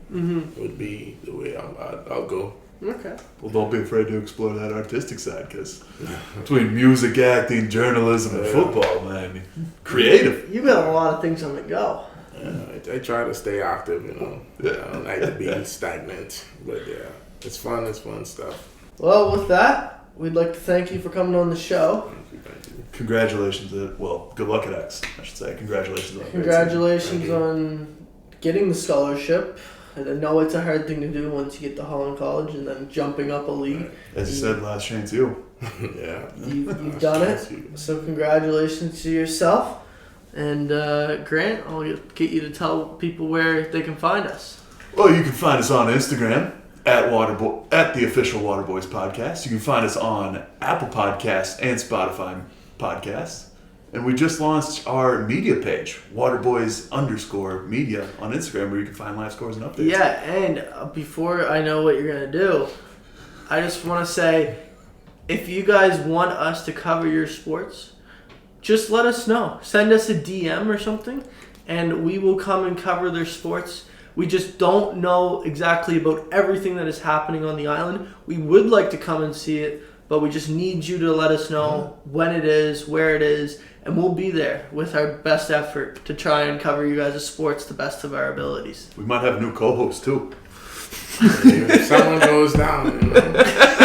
would be the way I'll go. Okay. Well, don't be afraid to explore that artistic side, because between music, acting, journalism, and football, man, creative. You've got a lot of things on the go. Yeah, I try to stay active, you know. I don't like to be stagnant, but yeah, it's fun stuff. Well, with that, we'd like to thank you for coming on the show. Thank you. Congratulations. Good luck at X, I should say. Congratulations on Congratulations on getting the scholarship. And I know it's a hard thing to do once you get to Holland College and then jumping up a league. As you said, last chance you. Yeah. You've done it. So congratulations to yourself. And Grant, I'll get you to tell people where they can find us. Well, you can find us on Instagram at the official Waterboyz podcast. You can find us on Apple Podcasts and Spotify Podcasts. And we just launched our media page, Waterboyz_media on Instagram, where you can find live scores and updates. Yeah, and before I know what you're going to do, I just want to say, if you guys want us to cover your sports, just let us know. Send us a DM or something, and we will come and cover their sports. We just don't know exactly about everything that is happening on the island. We would like to come and see it, but we just need you to let us know when it is, where it is, and we'll be there with our best effort to try and cover you guys' sports to the best of our abilities. We might have a new co-host too. If someone goes down,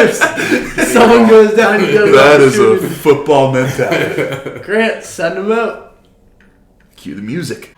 If someone goes down, you go. That is a football mentality. Grant, send them out. Cue the music.